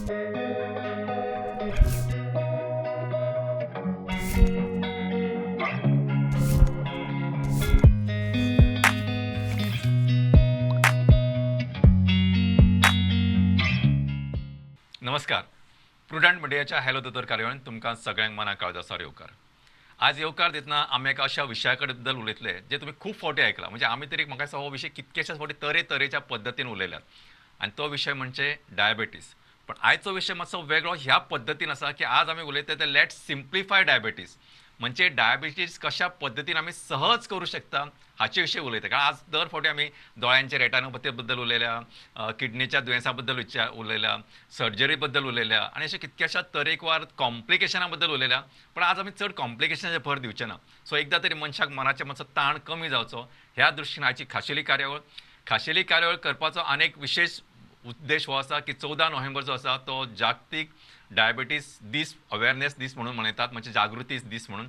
नमस्कार. प्रुडंट मिडियाच्या हॅलो दोतोर कार्यावळीन तुमकां सगळ्यांक मना काळजासार येवकार. आज येवकार दितना आमी एका अशा विशया बद्दल उलयतले जे तुमी खूब फावटी आयकला. म्हणजे आमी तरी म्हाका दिसता हो विशय कितकेशाच फावटी तरेतरेच्या पद्दतीन उलयल्यात आनी तो विशय म्हणजे डायबिटीज. पण आयचो विशय मातसो वेगळो ह्या पद्दतीन आसा की आज आमी उलयता ते लेट्स सिम्प्लिफाय डायबिटीज. म्हणजे डायबिटीज कशा पद्दतीन आमी सहज करूं शकता हाचे विशयी उलयता. कारण आज दर फावटी आमी दोळ्यांचे रेटानोपॅथी बद्दल उलयल्या, किडनीच्या दुयेंसां बद्दल उलयल्या, सर्जरी बद्दल उलयल्या आनी अशें कितक्याशा तरेकवार कॉम्प्लिकेशनां बद्दल उलयल्या. पण आज आमी चड कॉम्प्लिकेशनाचेर भर दिवचे ना. सो एकदां तरी मनशाक मनाचे मातसो ताण कमी जावचो ह्या दृश्टीन आयची खाशेली कार्यावळ करपाचो आनीक विशेश उद्देश हो आसा की 14 नोव्हेंबर जो आसा तो जागतीक डायबिटीज दीस, अवेरनेस दीस म्हणून मनयतात, म्हणजे जागृती दीस म्हणून.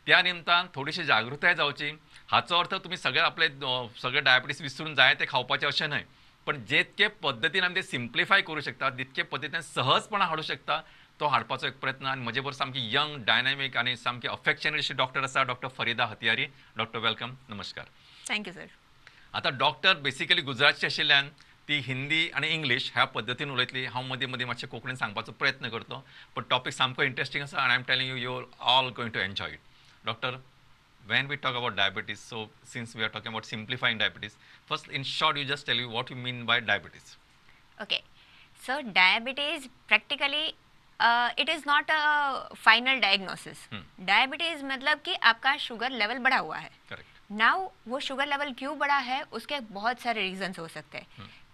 त्या निमतान थोडीशी जागृताय जावची. हाचो अर्थ तुमी सगळे डायबिटीज विसरून जाय ते खावपाचें अशें न्हय. पण जितके पद्दतीन आमी ते सिम्प्लिफाय करूं शकता, जितके पद्दतीन सहजपणां हाडूं शकता तो हाडपाचो एक प्रयत्न. आनी म्हजे बरोबर सामकी यंग, डायनॅमीक आनी सामकी अफेक्शनेट अशी डॉक्टर आसा, डॉक्टर फरिदा हतियारी. डॉक्टर वेलकम, नमस्कार. Thank you sir. आता डॉक्टर बेसिकली गुजरातची आशिल्ल्यान ती हिंदी आणि इंग्लीश ह्या पद्दतीन उलयतली. हांव मदीं मदीं मातशें कोंकणीन सांगपाचो प्रयत्न करतो. पण टॉपीक सामको इंट्रस्टींग आसा आनी I am telling you, you all going to enjoy it. Doctor, when we talk about diabetes, so since we are talking about simplifying diabetes, first in short you just tell you what you mean by diabetes. Okay, so diabetes practically it is not a final diagnosis. Diabetes मतलब कि आपका sugar level बढ़ा हुआ है. Correct. Now वो sugar level क्यों बढ़ा है उसके बहुत सारे रीजंस हो सकते हैं.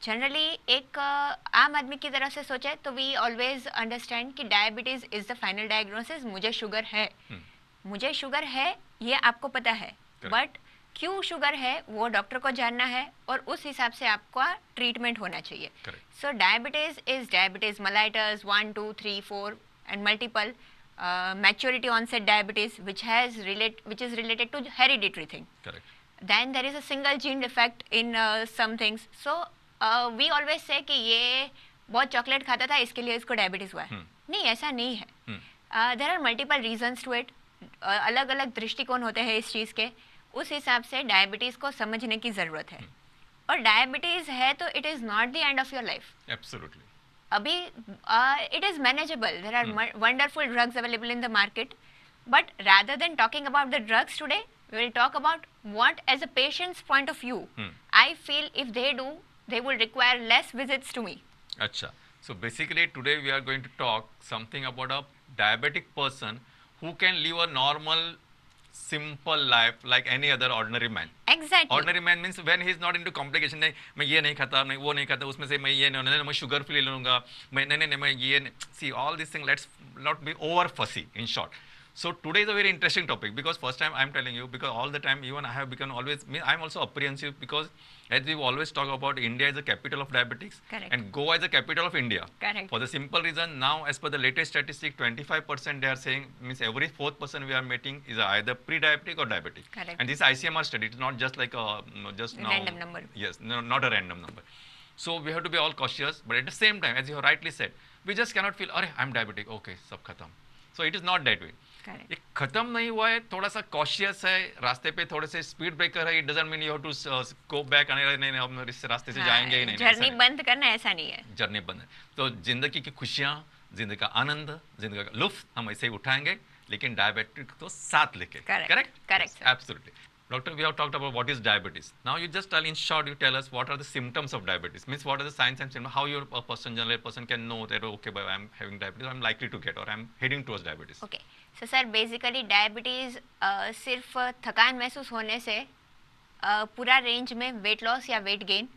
जनरली एक आम आदमी की तरफ से सोचे तो वी ऑलवेज अंडरस्टैंड कि diabetes is the final diagnosis. मुझे शुगर है ये आपको पता है, बट क्यों शुगर है वो डॉक्टर को जानना है और उस हिसाब से आपका ट्रीटमेंट होना चाहिए. सो diabetes is diabetes mellitus 1, 2, 3, 4 and multiple maturity onset diabetes which is related to hereditary thing. Correct. Then there is a single gene defect in some things. So we always say कि ये बहुत chocolate खाता था इसके लिए इसको diabetes हुआ है. नहीं, ऐसा नहीं है. There are multiple reasons to it. अलग अलग दृष्टिकोण होते हैं इस चीज़ के. उस हिसाब से डायबिटीज़ को समझने की ज़रूरत है. और डायबिटीज़ है तो it is not the end of your life. Absolutely. अभी it is manageable. There are wonderful drugs available in the market. But rather than talking about the drugs today we will talk about what as a patient's point of view I feel if they do they will require less visits to me. Acha. So basically today we are going to talk something about a diabetic person who can live a normal, simple life like any other ordinary man. Exactly. Ordinary man means when he is not into complication. नहीं, मैं ये नहीं खाता, नहीं वो नहीं खाता, उसमें से मैं ये नहीं, मैं शुगर फ्री ले लूँगा, मैं नहीं, मैं ये नहीं. See all these things, let's not be over fussy in short. So today is a very interesting topic because first time I am telling you, because all the time even I have become always, I am also apprehensive because as we always talk about, India is the capital of diabetics. Correct. And Goa is the capital of India. Correct. For the simple reason, now as per the latest statistic, 25% they are saying, means every fourth person we are meeting is either pre-diabetic or diabetic. Correct. And this ICMR study, it's not just like a just now random number. Yes, no, not a random number. So we have to be all cautious, but at the same time, as you have rightly said, we just cannot feel, "Arey, I'm diabetic, okay, sab khatam." So it is not that way. Correct. ये खत्म नहीं हुआ है, थोड़ा सा cautious है, रास्ते पे थोड़े से स्पीड ब्रेकर है. It doesn't mean you have to go back आने नहीं, हम इस रास्ते से जाएंगे ही नहीं. जर्नी बंद करना ऐसा नहीं है. जर्नी बंद है तो जिंदगी की खुशियाँ, जिंदगी का आनंद, जिंदगी का लुत्फ हम ऐसे ही उठाएंगे, लेकिन डायबिटिक तो साथ लेके. Correct. Absolutely. Doctor, we have talked about what is diabetes. Now you just tell in short, you tell us what are the symptoms of diabetes. Means what are the signs and symptoms, how a general person can know that okay, but I'm having diabetes, I'm likely to get or I'm heading towards diabetes. Okay. So sir basically diabetes सिर्फ थकान महसूस होने से पूरा range में weight loss या weight gain,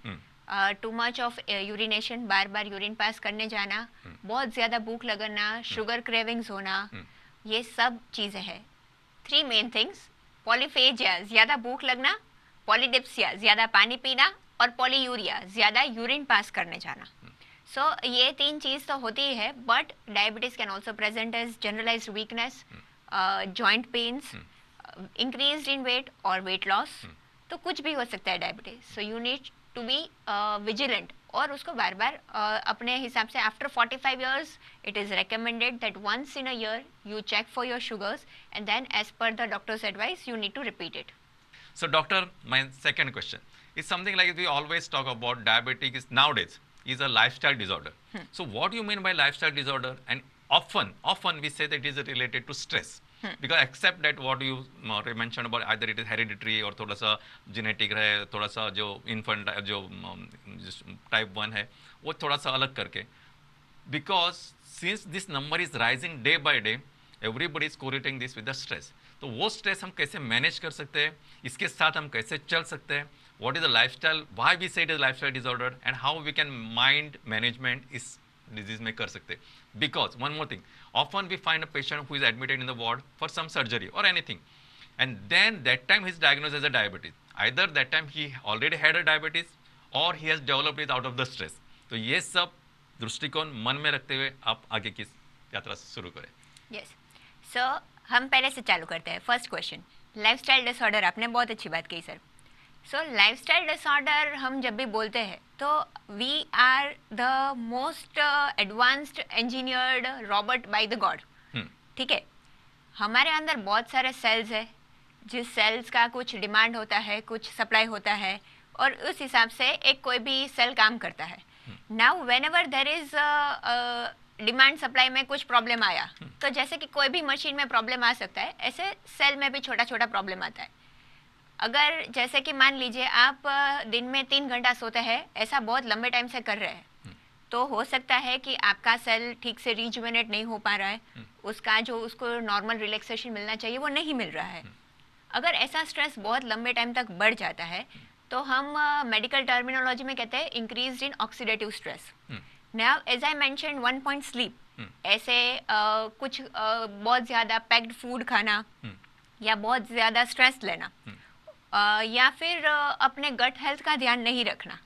too much of urination, bar bar urine pass करने जाना, बहुत ज़्यादा भूख लगना, शुगर क्रेविंग्स होना, ये सब चीज़ें हैं. 3 मेन थिंग्स: पॉलीफेजिया ज़्यादा भूख लगना, पॉलीडिप्सिया ज़्यादा पानी पीना, और पॉलीयूरिया ज़्यादा यूरिन पास करने जाना. सो ये 3 चीज़ तो होती है. But diabetes can also present as generalised weakness, joint pains, increase in weight और वेट लॉस. तो कुछ भी हो सकता है diabetes. So you need to be vigilant और उसको बार बार अपने हिसाब से after 45 years it is recommended that once in a year you check for your sugars and then as per the doctor's advice you need to repeat it. So, doctor, my second question is something like we always talk about diabetes nowadays is a lifestyle disorder. So, what do you mean by lifestyle disorder? And often we say that it is related to stress. Because except that what you mentioned about either it is hereditary or थोड़ा सा genetic है, थोड़ा सा जो infant जो type 1 है वो थोड़ा सा अलग करके, because since this number is rising day by day, everybody is correlating this with the stress. तो वो स्ट्रेस हम कैसे मैनेज कर सकते हैं, इसके साथ हम कैसे चल सकते हैं, what is the lifestyle, why we say it is lifestyle disorder and how we can mind management इस disease में कर सकते हैं. Because one more thing, often we find a patient who is admitted in the ward for some surgery or anything, and then that time he is diagnosed as a diabetes. Either that time he already had a diabetes or he has developed it out of the stress. तो ये सब दृष्टिकोण मन में रखते हुए आप आगे की यात्रा शुरू करें. Yes. So हम पहले से चालू करते हैं. First question, lifestyle disorder. आपने बहुत अच्छी बात कही सर. सो लाइफस्टाइल डिसऑर्डर हम जब भी बोलते हैं तो we are the most advanced engineered robot by the god. ठीक है, हमारे अंदर बहुत सारे सेल्स है, जिस सेल्स का कुछ डिमांड होता है, कुछ सप्लाई होता है, और उस हिसाब से एक कोई भी सेल काम करता है. Now when ever there is demand supply में कुछ प्रॉब्लम आया, तो जैसे कि कोई भी मशीन में प्रॉब्लम आ सकता है, ऐसे सेल में भी छोटा छोटा प्रॉब्लम आता है. अगर जैसे कि मान लीजिए आप दिन में 3 घंटा सोते हैं, ऐसा बहुत लंबे टाइम से कर रहे हैं, तो हो सकता है कि आपका सेल ठीक से रिजुवेनेट नहीं हो पा रहा है, उसका जो उसको नॉर्मल रिलैक्सेशन मिलना चाहिए वो नहीं मिल रहा है. अगर ऐसा स्ट्रेस बहुत लंबे टाइम तक बढ़ जाता है तो हम मेडिकल टर्मिनोलॉजी में कहते हैं increased in oxidative stress. Now as I mention 1 point sleep, ऐसे कुछ बहुत ज़्यादा पैक्ड फूड खाना या बहुत ज़्यादा स्ट्रेस लेना, या फिर अपने गट हेल्थ का ध्यान नहीं रखना.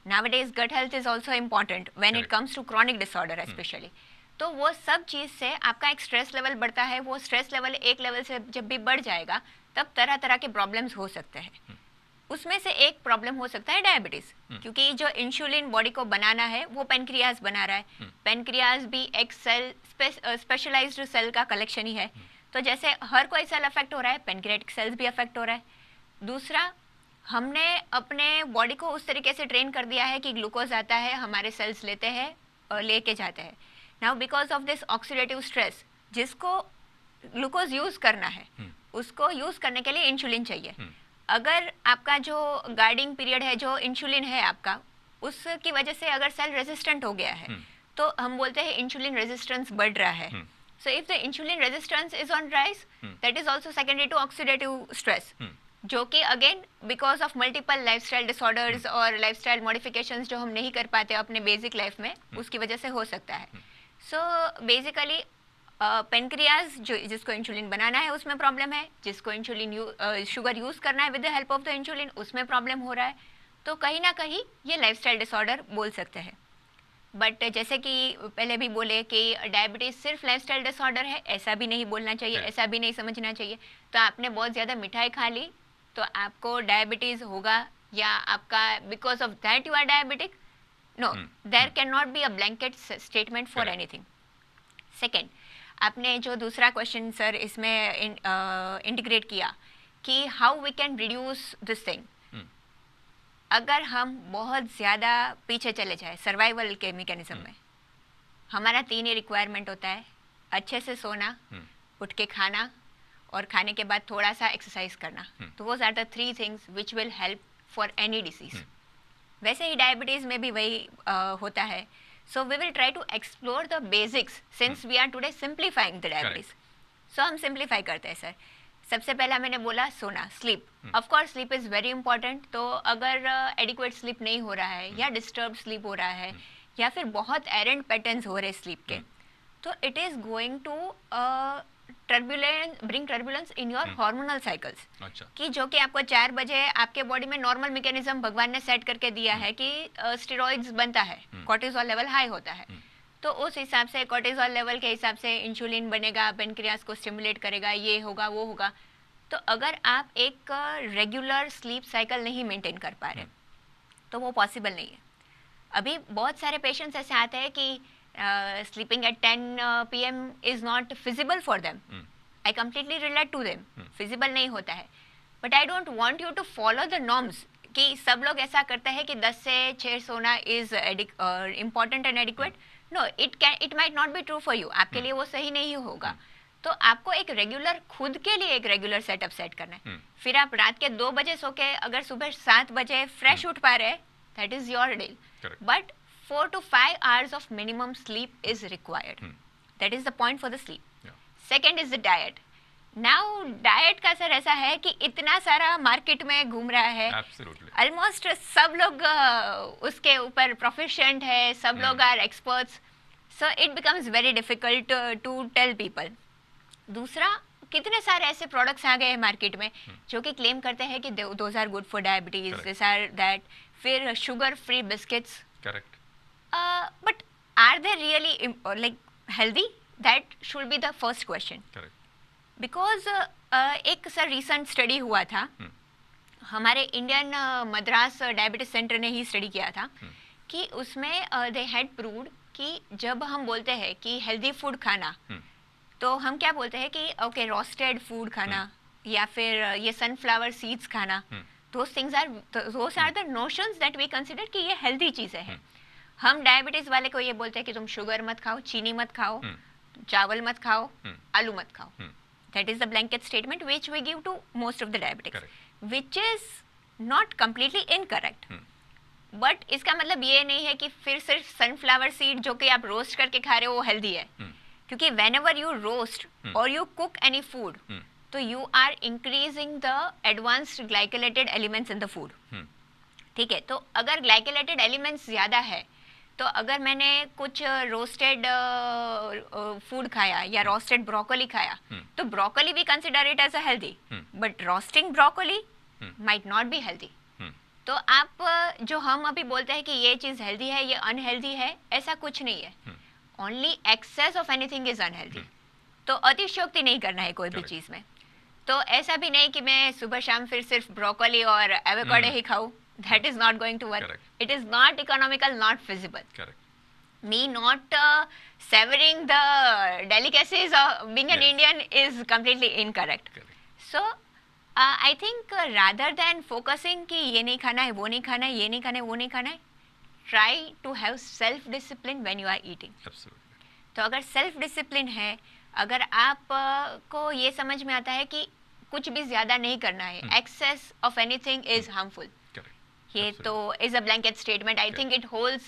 Nowadays gut health is also important when it comes to chronic disorder specially. तो वो सब चीज़ से आपका एक स्ट्रेस लेवल बढ़ता है. वो स्ट्रेस लेवल एक लेवल से जब भी बढ़ जाएगा तब तरह तरह के प्रॉब्लम्स हो सकते हैं. उसमें से एक प्रॉब्लम हो सकता है डायबिटीज, क्योंकि जो इंसुलिन बॉडी को बनाना है वो पेनक्रियाज बना रहा है. पेनक्रियाज भी एक सेल स्पेशलाइज्ड सेल का कलेक्शन ही है. तो जैसे हर कोई सेल अफेक्ट हो रहा है, पेनक्रियाटिक सेल्स भी अफेक्ट हो रहा है. दूसरा, हमने अपने बॉडी को उस तरीके से ट्रेन कर दिया है कि ग्लूकोज आता है, हमारे सेल्स लेते हैं और लेके जाते हैं. Now because of this oxidative stress, जिसको ग्लूकोज यूज करना है उसको यूज करने के लिए इंसुलिन चाहिए. अगर आपका जो गार्डिंग पीरियड है, जो इंसुलिन है आपका, उसकी वजह से अगर सेल रेजिस्टेंट हो गया है तो हम बोलते हैं इंसुलिन रेजिस्टेंस बढ़ रहा है. So if the insulin resistance is on rise, that is also secondary to oxidative stress, जो कि again because of multiple lifestyle disorders और लाइफस्टाइल मॉडिफिकेशंस जो हम नहीं कर पाते अपने बेसिक लाइफ में, उसकी वजह से हो सकता है. सो बेसिकली पेनक्रियाज जो जिसको इंसुलिन बनाना है उसमें प्रॉब्लम है, जिसको इंसुलिन शुगर यूज़ करना है with the help of the insulin उसमें प्रॉब्लम हो रहा है. तो कहीं ना कहीं ये लाइफस्टाइल डिसऑर्डर बोल सकते हैं. बट जैसे कि पहले भी बोले कि डायबिटीज़ सिर्फ लाइफस्टाइल डिसऑर्डर है, ऐसा भी नहीं बोलना चाहिए, ऐसा भी नहीं समझना चाहिए. तो आपने बहुत ज़्यादा मिठाई खा ली तो आपको डायबिटीज़ होगा, या आपका because of that you are diabetic, no, there can not be a blanket statement for anything. Second, आपने जो दूसरा क्वेश्चन सर इसमें इंटीग्रेट किया कि how we can reduce this thing. अगर हम बहुत ज़्यादा पीछे चले जाए सर्वाइवल के मैकेनिज्म में, हमारा 3 ही रिक्वायरमेंट होता है: अच्छे से सोना, उठ के खाना, और खाने के बाद थोड़ा सा एक्सरसाइज करना. तो वो are the 3 things which will help for any disease. वैसे ही डायबिटीज़ में भी वही होता है. So we will try to explore the basics since we are today simplifying the diabetes. So हम simplify करते हैं सर. सबसे पहला मैंने बोला सोना, sleep. Of course sleep is very important. तो अगर adequate sleep नहीं हो रहा है, या disturbed sleep हो रहा है, या फिर बहुत errant patterns हो रहे sleep के, तो it is going to bring turbulence in your hormonal cycles. अच्छा. कि जो कि आपको 4 बजे आपके बॉडी में नॉर्मल मैकेनिज्म भगवान ने सेट करके दिया है कि स्टेरॉइड्स बनता है, कोर्टिसोल लेवल हाई होता है. तो उस हिसाब से कोर्टिसोल लेवल के हिसाब से इंसुलिन बनेगा, पेनक्रियास को स्टिमुलेट करेगा, ये होगा वो होगा. तो अगर आप एक रेगुलर स्लीप साइकिल नहीं मेंटेन कर पा रहे तो वो पॉसिबल नहीं है. अभी बहुत सारे पेशेंट्स ऐसे आते हैं कि sleeping at 10 PM is not feasible for them. I completely relate to them. Feasible नहीं होता है, but I don't want you to follow the norms कि सब लोग ऐसा करते हैं कि 10 से 6 सोना is important and adequate. No, it might not be true for you. आपके लिए वो सही नहीं होगा. तो आपको एक रेगुलर, खुद के लिए एक रेगुलर सेटअप सेट करना है. फिर आप रात के 2 बजे सो के अगर सुबह 7 बजे फ्रेश उठ पा रहे, that is your deal. But 4 to 5 hours of minimum sleep is required. That is the point for the sleep. Second is the diet. Now diet का सर ऐसा है कि इतना सारा मार्केट में घूम रहा है. Absolutely. Almost सब लोग उसके ऊपर प्रोफिशिएंट है, सब लोग are experts. So it becomes very difficult to tell people. दूसरा, कितने सारे ऐसे प्रोडक्ट्स आ गए हैं मार्केट में जो कि क्लेम करते हैं कि those are good for diabetes, this are that. फिर sugar free biscuits. Correct. But are they really like healthy? That should be the first question. Correct. Because एक सर रिसेंट स्टडी हुआ था, हमारे इंडियन मद्रास डायबिटीज सेंटर ने ही study किया था कि उसमें दे हैड प्रूव्ड कि जब हम बोलते हैं कि हेल्दी फूड खाना, तो हम क्या बोलते हैं कि ओके रोस्टेड फूड खाना या फिर ये सनफ्लावर सीड्स खाना, those are the notions that we consider कि ये हेल्दी चीज़ें हैं. हम डायबिटीज वाले को ये बोलते हैं कि तुम शुगर मत खाओ, चीनी मत खाओ, चावल मत खाओ, आलू मत खाओ. That is the blanket statement which we give to most of the diabetics. Correct. Which is not completely incorrect. But इसका मतलब ये नहीं है कि फिर सिर्फ सनफ्लावर सीड जो कि आप रोस्ट करके खा रहे हो वो हेल्दी है. क्योंकि whenever you roast or you cook any food, तो you are increasing the advanced glycolated elements in the food. ठीक है, तो अगर glycolated elements ज़्यादा है, तो अगर मैंने कुछ रोस्टेड फूड खाया या रोस्टेड ब्रोकोली खाया, तो ब्रोकोली भी consider it as a healthy, but roasting broccoli might not be healthy. तो आप जो हम अभी बोलते हैं कि ये चीज़ हेल्दी है, ये अनहेल्दी है, ऐसा कुछ नहीं है. Only excess of anything is unhealthy. तो अतिशयोक्ति नहीं करना है कोई भी चीज़ में. तो ऐसा भी नहीं कि मैं सुबह शाम फिर सिर्फ ब्रोकोली और एवोकाडो ही खाऊं. That is not going to work. Correct. It is not economical, not feasible. Correct. Me not severing the delicacies of being an Indian is completely incorrect. Correct. So, I think rather than focusing कि ये नहीं खाना है, वो नहीं खाना है, ये नहीं खाना है, वो नहीं खाना है, try to have self-discipline when you are eating. Absolutely. तो अगर self-discipline है, अगर आप को ये समझ में आता है कि कुछ भी ज़्यादा नहीं करना है, excess of anything is harmful. ये तो is a blanket statement. I think it holds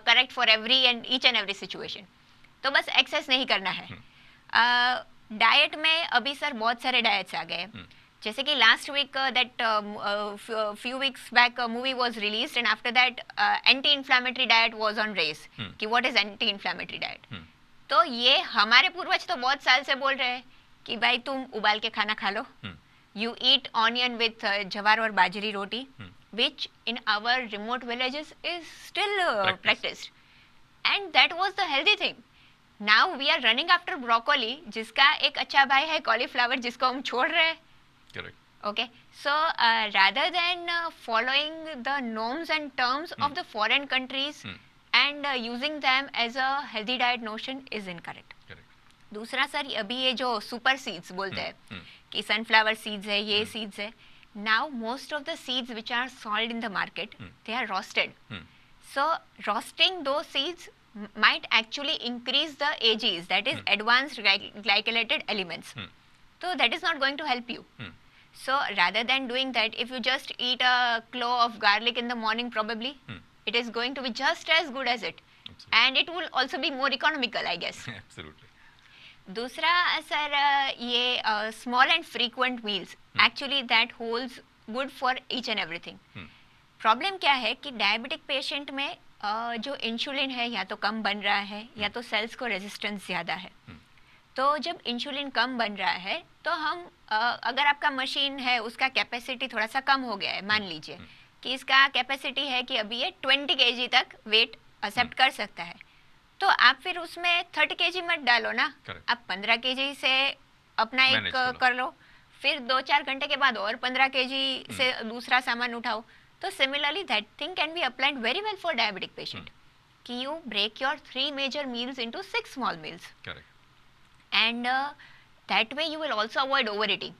correct for every and each and every situation. तो बस एक्सेस नहीं करना है. डाइट में अभी सर बहुत सारे डाइट्स आ गए. जैसे कि last week that few weeks back movie was released and after that anti inflammatory diet was on race कि what is anti inflammatory diet. तो ये हमारे पूर्वज तो बहुत साल से बोल रहे हैं कि भाई तुम उबाल के खाना खा लो. यू ईट ऑनियन विथ जवार और बाजरी रोटी, which in our remote villages is still practiced. And that was the healthy thing. Now we are running after broccoli, जिसका एक अच्छा भाई है cauliflower, जिसको हम छोड़ रहे हैं. Correct. Okay. So rather than following the norms and terms of the foreign countries and using them as a healthy diet notion is incorrect. Correct. दूसरा सर अभी ये जो super seeds बोलते हैं कि sunflower seeds है, ये seeds है. Now most of the seeds which are sold in the market, they are roasted. So roasting those seeds might actually increase the AGEs, that is advanced glycolated elements. So that is not going to help you. So rather than doing that, if you just eat a clove of garlic in the morning, probably it is going to be just as good as it. Absolutely. And it will also be more economical, I guess. Absolutely. दूसरा sir ये small and frequent meals actually that holds good for each and everything. Problem क्या है कि diabetic patient में जो insulin है या तो कम बन रहा है या तो सेल्स को रेजिस्टेंस ज़्यादा है. तो जब इंसुलिन कम बन रहा है तो हम अगर आपका मशीन है उसका कैपेसिटी थोड़ा सा कम हो गया है, मान लीजिए कि इसका कैपेसिटी है कि अभी ये 20 kg तक वेट एक्सेप्ट कर सकता है, तो आप फिर उसमें 30 kg मत डालो ना. Correct. आप 15 kg से अपना एक कर लो, फिर 2-4 घंटे के बाद और 15 kg से दूसरा सामान उठाओ. तो similarly that thing can be applied very well for diabetic patient कि you break your 3 major meals into 6 small meals correct and that way you will also avoid over eating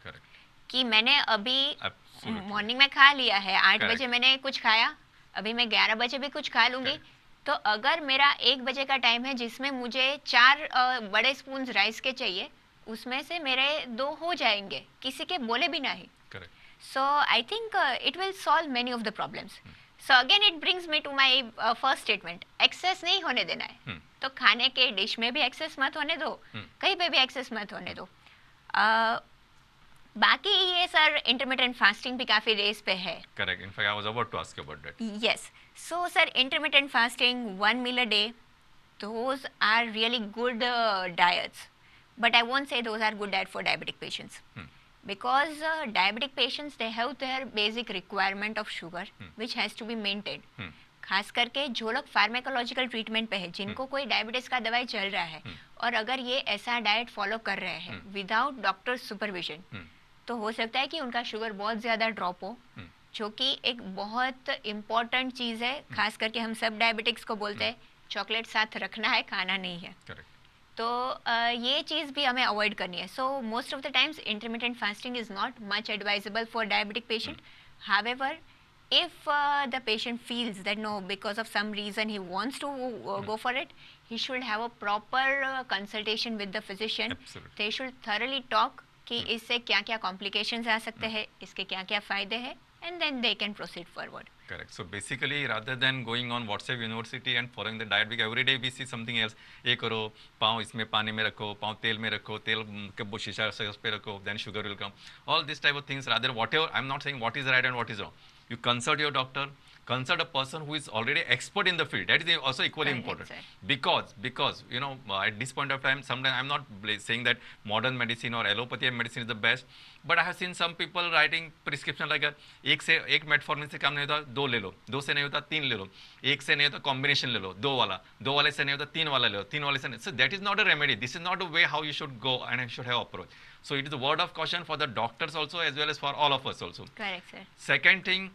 correct कि मैंने अभी absolutely morning में खा लिया है 8 Correct. बजे मैंने कुछ खाया, अभी मैं 11 बजे भी कुछ खा लूँगी, तो अगर मेरा 1 बजे का टाइम है जिसमें मुझे 4 बड़े स्पून राइस के चाहिए, उसमें से मेरे 2 हो जाएंगे किसी के बोले भी नहीं. Correct So I think it will solve many of the problems. So again it brings me to my first statement. Excess नहीं होने देना है. तो खाने के डिश में भी एक्सेस मत होने दो, कहीं पे भी एक्सेस मत होने दो. बाकी ये सर इंटरमिटेंट फास्टिंग भी काफ़ी रेस पे है. Correct in fact I was about to ask you about that Yes. So sir, intermittent fasting, 1 meal a day, those are really good diets. But I won't say those are good diet for diabetic patients. Because diabetic patients, they have their basic requirement of sugar, which has to be maintained. खास करके जो लोग pharmacological treatment पे है, जिनको कोई diabetes का दवाई चल रहा है और अगर ये ऐसा डाइट फॉलो कर रहे हैं विदाउट डॉक्टर सुपरविजन, तो हो सकता है कि उनका शुगर बहुत ज़्यादा ड्रॉप हो, जो कि एक बहुत इम्पॉर्टेंट चीज़ है. खास करके हम सब डायबिटिक्स को बोलते हैं चॉकलेट साथ रखना है, खाना नहीं है. करेक्ट तो ये चीज़ भी हमें अवॉइड करनी है. So most of the times intermittent fasting is not much advisable for diabetic patient. However, if the patient feels that no, because of some reason he wants to go for it, he should have a proper consultation with the physician. Absolutely. They should thoroughly talk कि इससे क्या क्या complications आ सकते हैं, इसके क्या क्या फ़ायदे हैं, and then they can proceed forward. Correct. So basically, rather than going on WhatsApp University and following the diet, because every day we see something else. ये करो, पाँव इसमें पानी में रखो, पाँव तेल में रखो, तेल के वो शीशा पे रखो, then sugar will come. All these type of things. Rather, whatever, I'm not saying what is right and what is wrong. You consult your doctor, consult a person who is already expert in the field. That is also equally Correct, important. sir. Because you know at this point of time, sometimes I'm not saying that modern medicine or allopathy medicine is the best, but I have seen some people writing prescription like एक metformin से काम नहीं होता 2 ले लो, 2 से नहीं होता 3 ले लो, 1 से नहीं होता कॉम्बिनेशन ले लो, 2 वाले से नहीं होता 3 वाला ले लो, 3 वाले से नहीं. So that is not a remedy. This is not a way how you should go and you should have approach. So it is a word of caution for the doctors also as well as for all of us also. Correct, sir. Second thing,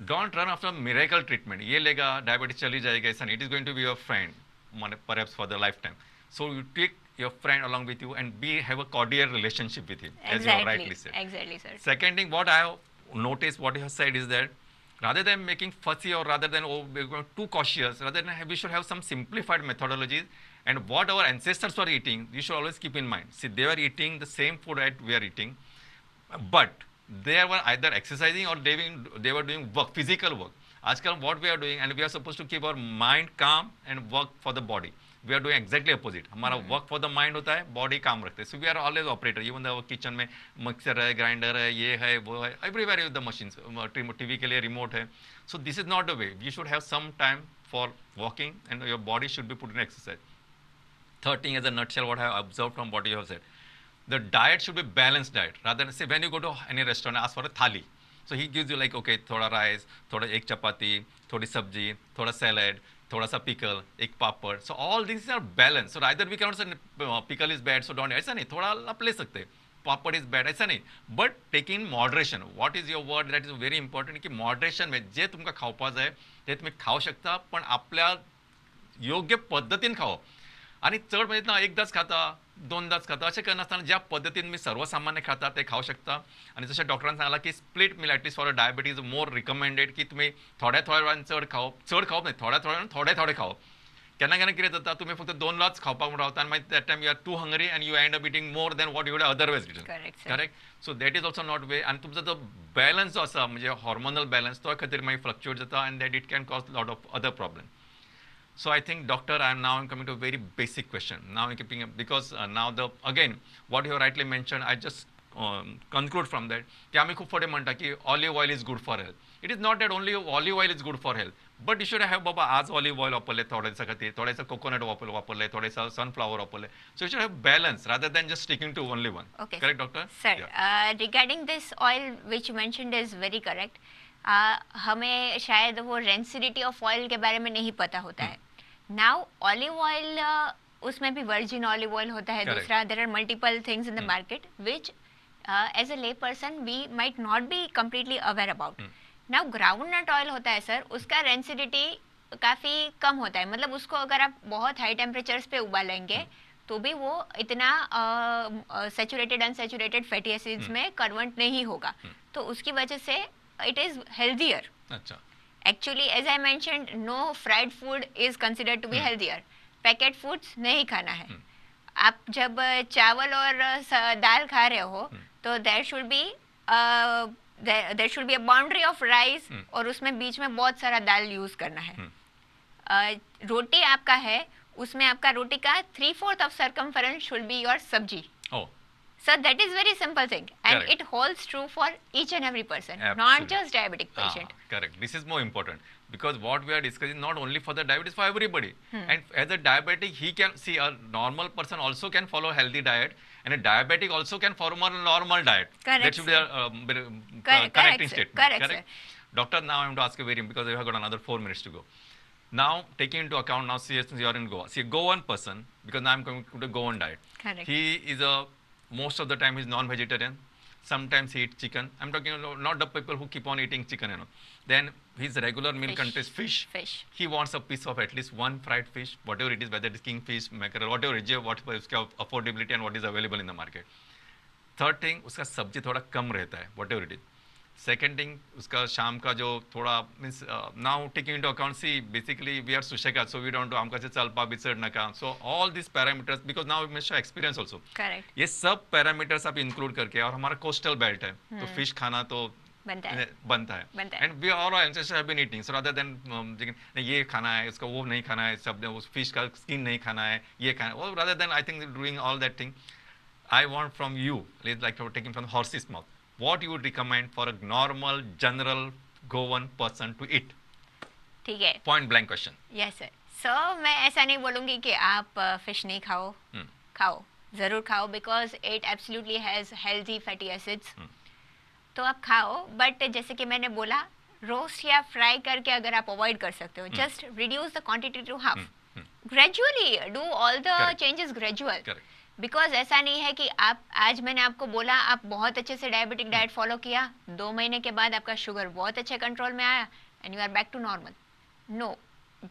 don't run after miracle treatment. ये लेगा diabetes चली जाएगा ऐसा नहीं. It is going to be your friend, perhaps for the lifetime. So you take your friend along with you and have a cordial relationship with him, as you have rightly said. Exactly, sir. Second thing, what I have noticed, what you have said is that rather than making fussy or rather than we're going too cautious, rather than we should have some simplified methodologies. And what our ancestors were eating, you should always keep in mind. See, they were eating the same food that we are eating, but they were either exercising or they were doing work, physical work. આજકાલ what we are doing, and we are supposed to keep our mind calm and work for the body. We are doing exactly opposite. हमारा work for the mind होता है, body काम रखते हैं. So we are always operator. Even the kitchen में mixer है, grinder है, ये है, वो है. Everywhere is the machines. TV के लिए remote है. So this is not the way. You should have some time for walking, and your body should be put in exercise. Third thing, as a nutshell, what I have observed from what you have said, the diet should be balanced diet. Rather than say when you go to any restaurant, ask for a thali. So he gives you like, okay, thoda rice, thoda ek chapati, thodi sabji, thoda salad, thoda sa pickle, ek papad. So all these are balanced. So either we cannot say pickle is bad, so don't. ऐसा नहीं, थोड़ा आप ले सकते हैं. Papad is bad, ऐसा नहीं. But take in moderation. What is your word? That is very important. कि moderation में जे तुमका खावपाच आहे ते तुम्ही खाऊ शकता, पण आपल्या योग्य पद्धतीने खाओ. आणि चढ म्हणजे ना एकदाच खाता, दोनदाच खाता असे काही नसताना ज्या पद्धतीने मी सर्वसामान्य खाता ते खाऊ शकता. आणि जसं डॉक्टरांनी सांगितलं की split meal at least for diabetes more recommended की तुम्ही थोड्या वेळान चढ खाओ नाही, थोड्या थोडे खाओ. केन्ना कितें जाता तुम्ही फक्त 2लाच खावपाक म्हणून रावता, आणि मागीर that time you are too hungry and you end up eating more than what you would otherwise eaten. Correct. So that is also not way. आणि तुमचा जो बॅलन्स जो आसा म्हणजे हॉर्मोनल बॅलन्स तो खातीर मागीर फ्लक्च्युएट जाता, and that it can cause lot of other problem. So I think, doctor, I'm coming to a very basic question. Now I'm keeping up because now again what you rightly mentioned, I just conclude from that की आम्ही खूप फटे म्हणता की olive oil is good for health. It is not that only olive oil is good for health, but you should have बाबा आज olive oil वापरले, थोड्याचं खातीर थोड्याचं कोकोनट वापरले, थोड्याचं सनफ्लावर वापरले. So you should have balance rather than just sticking to only one. Okay. Correct, doctor? Sir, regarding this oil which you mentioned is very correct. हमें शायद वो rancidity of oil के बारे में नहीं पता होता है. नाउ ऑलिव ऑयल उसमें भी वर्जिन ऑलिव ऑयल होता है. दूसरा there are multiple things in the market which as a lay person we might not be completely aware about. Now groundnut oil होता है सर, उसका रेंसिडिटी काफ़ी कम होता है, मतलब उसको अगर आप बहुत हाई टेम्परेचर्स पे उबालेंगे तो भी वो इतना सैचुरेटेड अनसैचुरेटेड फैटी एसिड्स में कन्वर्ट नहीं होगा, तो उसकी वजह से इट इज़ हेल्दियर. अच्छा. Actually as I mentioned, no fried food is considered to be healthier. Packet foods नहीं खाना है. आप जब चावल और दाल खा रहे हो तो there should be a boundary of rice, और उसमें बीच में बहुत सारा दाल यूज करना है. रोटी आपका है, उसमें आपका रोटी का 3/4 of circumference should be your सब्जी. Oh, So that is very simple thing, and Correct. it holds true for each and every person, not Absolutely. just diabetic patient. Correct. This is more important because what we are discussing not only for the diabetes, for everybody. And as a diabetic, he can see a normal person also can follow healthy diet, and a diabetic also can follow a normal diet. Correct, That should be a Correct, connecting sir. statement. Correct, Doctor, now I am to ask you very because we have got another 4 minutes to go. Now, taking into account now, see, since you are in Goa, see a Goan person, because now I am going to the Goan diet. Correct. He is most of the time he's non-vegetarian. Sometimes he eats chicken. I'm talking about not the people who keep on eating chicken, Then his regular meal Fish. contains fish. Fish. He wants a piece of at least one fried fish, whatever it is, whether it is kingfish, mackerel, whatever it is, whatever is affordability and what is available in the market. Third thing, उसका सब्जी थोड़ा कम रहता है, whatever it is. Second thing, उसका शाम का जो थोड़ा means now taking into account, see basically we are सुशेका, so we don't do आमका से चलपा बिचड़ नका, so all these parameters because now we show experience also. Correct. ये सब पैरामीटर्स आप इंक्लूड करके, और हमारा कोस्टल बेल्ट है तो फिश खाना तो बनता है and we all ancestors have been eating, so rather than नहीं ये खाना है, इसका वो नहीं खाना है, सब उस फिश का स्किन नहीं खाना है, ये खाना है, rather than I think doing all that thing, I want from you like taking from horse's mouth, what you would recommend for a normal general Goan person to eat? ठीक है. Point blank question. Yes sir. So मैं ऐसा नहीं बोलूँगी कि आप fish नहीं खाओ. खाओ, ज़रूर खाओ, because it absolutely has healthy fatty acids. तो आप खाओ, बट जैसे कि मैंने बोला, रोस्ट या फ्राई करके अगर आप अवॉइड कर सकते हो, just reduce the quantity to half. Gradually do all the changes gradual. Because ऐसा नहीं है कि आप आज मैंने आपको बोला आप बहुत अच्छे से डायबिटिक डाइट फॉलो किया, 2 महीने के बाद आपका शुगर बहुत अच्छे कंट्रोल में आया and you are back to normal. No,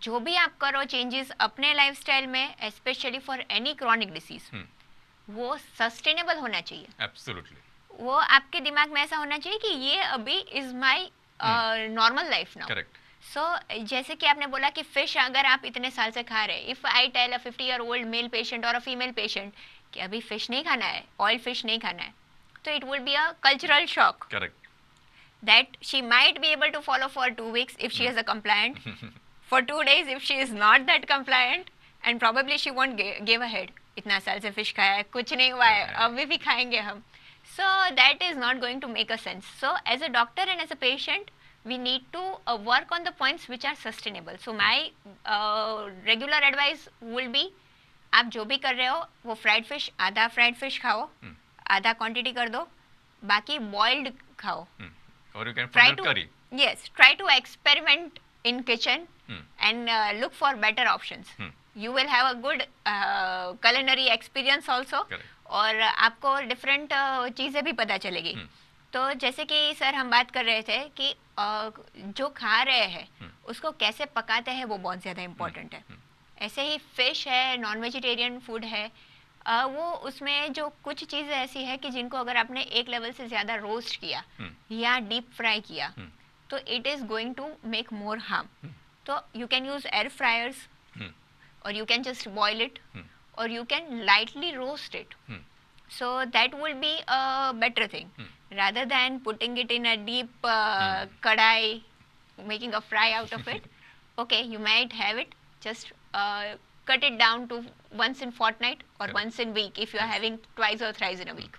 जो भी आप करो चेंजेस अपने लाइफस्टाइल में, specially for any chronic disease, वो सस्टेनेबल होना चाहिए. एब्सोल्युटली. वो आपके दिमाग में ऐसा होना चाहिए कि ये अभी is my normal life now. Correct. So जैसे कि आपने बोला कि फिश अगर आप इतने साल से खा रहे, if I tell a 50-year-old male patient और अ फीमेल पेशेंट कि अभी फिश नहीं खाना है, ऑयल फिश नहीं खाना है, तो it would be a cultural shock. Correct. That she might be able to follow for 2 weeks if she is a compliant, for 2 days if she is not that compliant, and probably she won't give a head. इतना साल से fish खाया है, कुछ नहीं हुआ है, अभी भी खाएंगे हम. So that is not going to make a sense. So as a doctor and as a patient, we need to work on the points which are sustainable. So my regular advice will be, आप जो भी कर रहे हो वो fried fish, आधा fried fish खाओ, आधा क्वांटिटी कर दो, बाकी बॉइल्ड खाओ. Or you can Try put to curry. Yes, try to experiment in kitchen and look for better options. You will have a good culinary experience also. Correct. और आपको different चीज़ें भी पता चलेगी. तो जैसे कि सर हम बात कर रहे थे कि जो खा रहे हैं उसको कैसे पकाते हैं वो बहुत ज़्यादा इम्पोर्टेंट है. ऐसे ही फिश है, नॉन वेजिटेरियन फूड है, वो उसमें जो कुछ चीज़ें ऐसी है कि जिनको अगर आपने एक लेवल से ज़्यादा रोस्ट किया या डीप फ्राई किया तो it is going to make more harm. तो you can use air fryers, और you can just boil it, or you can lightly roast it. So that will be a better thing rather than putting it in a deep kadai, making a fry out of it. Okay, you might have it, just cut it down to once in fortnight or once in week if you are having twice or thrice in a week,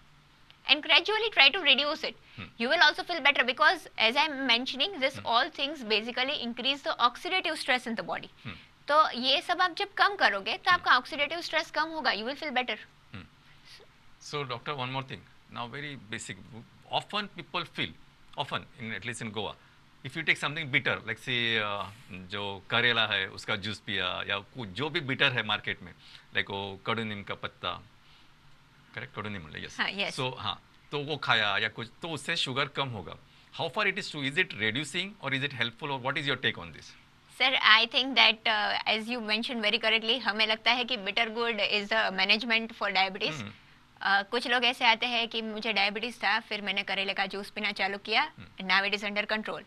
and gradually try to reduce it. You will also feel better because as I'm mentioning, this all things basically increase the oxidative stress in the body. तो ये सब आप जब कम करोगे तो आपका oxidative stress कम होगा, you will feel better. So doctor, one more thing, now very basic, often people feel, often in at least in Goa, if you take something bitter like say जो करेला है उसका जूस पिया या जो भी bitter है मार्केट में, लाइक वो कड़ू नीम का पत्ता, करेक्ट, कड़ू नीम, यस, हाँ, yes. सो हाँ, तो वो खाया या कुछ, तो उससे शुगर कम होगा. How far it is true? Is it reducing or is it helpful, or what is your take on this? Sir I think that as you mention very correctly, हमें लगता है कि bitter gourd is the management for diabetes. कुछ लोग ऐसे आते हैं कि मुझे डायबिटीज था, फिर मैंने करेले का जूस पीना चालू किया, now it is under control.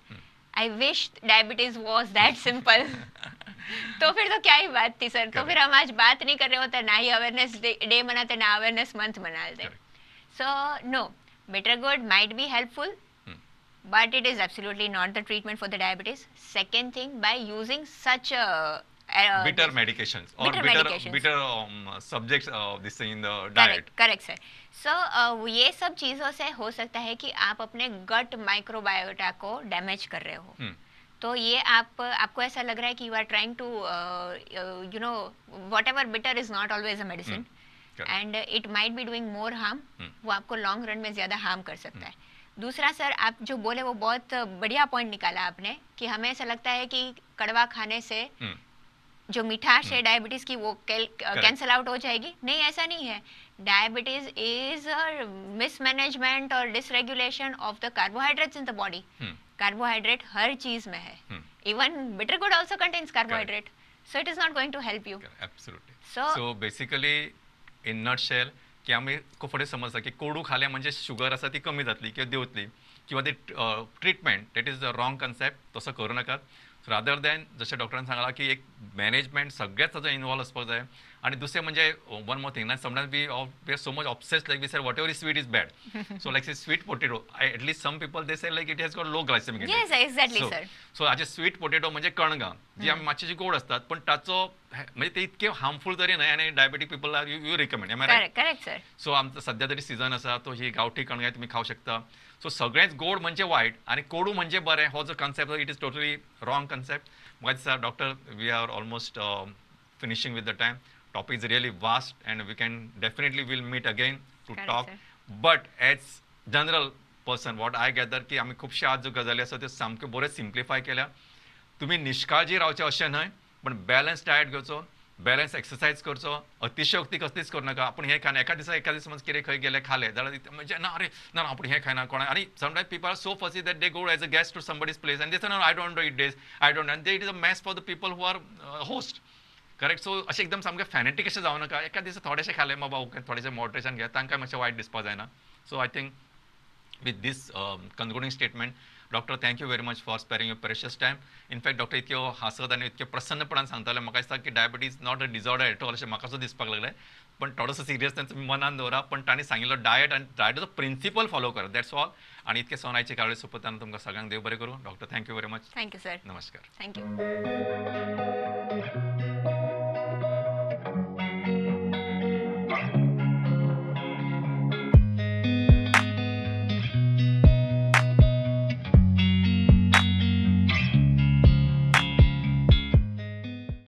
I wish diabetes was that simple. तो फिर तो क्या ही बात थी सर. तो फिर हम आज बात नहीं कर रहे होते, ना ही अवेयरनेस डे मनाते, ना अवेयरनेस मंथ मनाते. So no, bitter gourd might be helpful, but it is absolutely not the treatment for the diabetes. Second thing, by using such Bitter medications or bitter medications. bitter subjects this thing in the diet. Correct sir. So ये सब चीज़ों से हो सकता है कि आप अपने गट माइक्रोबायोटा को डैमेज कर रहे हो. तो ये आपको ऐसा लग रहा है कि you are trying to you know whatever bitter is not always a medicine, and it might be doing more harm. वो आपको लॉन्ग रन में ज़्यादा हार्म कर सकता है. दूसरा सर, आप जो बोले वो बहुत बढ़िया पॉइंट निकाला आपने, कि हमें ऐसा लगता है कि कड़वा खाने से जो मिठास है डायबिटीज की वो कैंसल आउट हो जाएगी. नहीं, ऐसा नहीं है. डायबिटीज इज मिसमैनेजमेंट और dysregulation of the carbohydrates in the body. Carbohydrate हर चीज में है. Even bitter gourd also contains carbohydrate, so it is not going to help you. Absolutely. So- So basically in nutshell, की आम्ही फुडें समजता की कोडू खाल्या म्हणजे शुगर आसा ती कमी जातली किंवा देंवतली, किंवा ती treatment that is the wrong concept. तसो करूं नाकात. रादर दॅन जशें डॉक्टरान सांगलां की एक मॅनेजमेंट सगळ्याच ताजो इन्वॉल्व आसपाक जाय. आणि दुसरें म्हणजे वन मोर थिंग ना, sometimes we are so much obsessed, like we said whatever is sweet is bad. So like sweet potato, at least some people they say like it has got low glycemic Yes, exactly, sir. So हाचे sweet potato म्हणजे कणगां जी आमी मातशीं गोड असतात, पण ताचो म्हणजे ते इतके हार्मफूल तरी न्हय, आनी diabetic people are you recommend. Am I right? Correct sir. So आमचा सध्या तरी सीझन आसा, तो ही गावठी कणगां तुम्ही खाऊ शकता. सो सगळेंच गोड म्हणजे वायट आणि कोडू म्हणजे बरें, हो जो concept it is totally wrong concept. म्हाका दिसता doctor we are almost finishing with the time. Topic is really vast and we can definitely will meet again to Correct, talk. sir. But as general person what I gather की आमी खुबशे आज ज्यो गजाली आसा त्यो सामक्यो बऱ्यो सिम्प्लिफाय केल्या. तुम्ही निष्काळजी रावचे अशें न्हय, पण बॅलन्स डायट घेवचो, बॅलन्स एक्सरसाइज करचो, अतिशयोक्ती कसलीच करूं नाका. आपण हे खाना एका दिसा समज कितें खंय गेले खाले जाल्यार म्हणजे ना अरे ना आपण हे खायना कोणा. आणि sometimes people are so fussy that they go as a guest to somebody's place and they say no I don't eat this, I don't, and it is a mess for the people who are host. Correct. So अशें एकदम सामकें फॅनेटीक अशें जावं नाका. एका दिसा थोडेशें खाले बाबा ओके, थोडेशें मॉडरेशन घ्या, तांकां मातशें वायट दिसपा जायना. So I think with this concluding statement, doctor thank you very much for sparing your precious time. In fact doctor इतके हसत आणि इतके प्रसन्नपणान सांगताले, म्हाका दिसता की diabetes not a disorder at all अशें म्हाका सुद्दां दिसपाक लागलें. पण थोडंसं सिरियसनेस तुम्ही मनान दवरा. पण तांणी सांगिल्लो डायट आणि डायटाचो प्रिन्सिपल फॉलो करा, दॅट्स ऑल. आणि इतके सोनायचे कावळे सोपताना तुमकां सगळ्यांक देव बरें करूं. Doctor thank you very much. Thank you sir. नमस्कार. थँक्यू.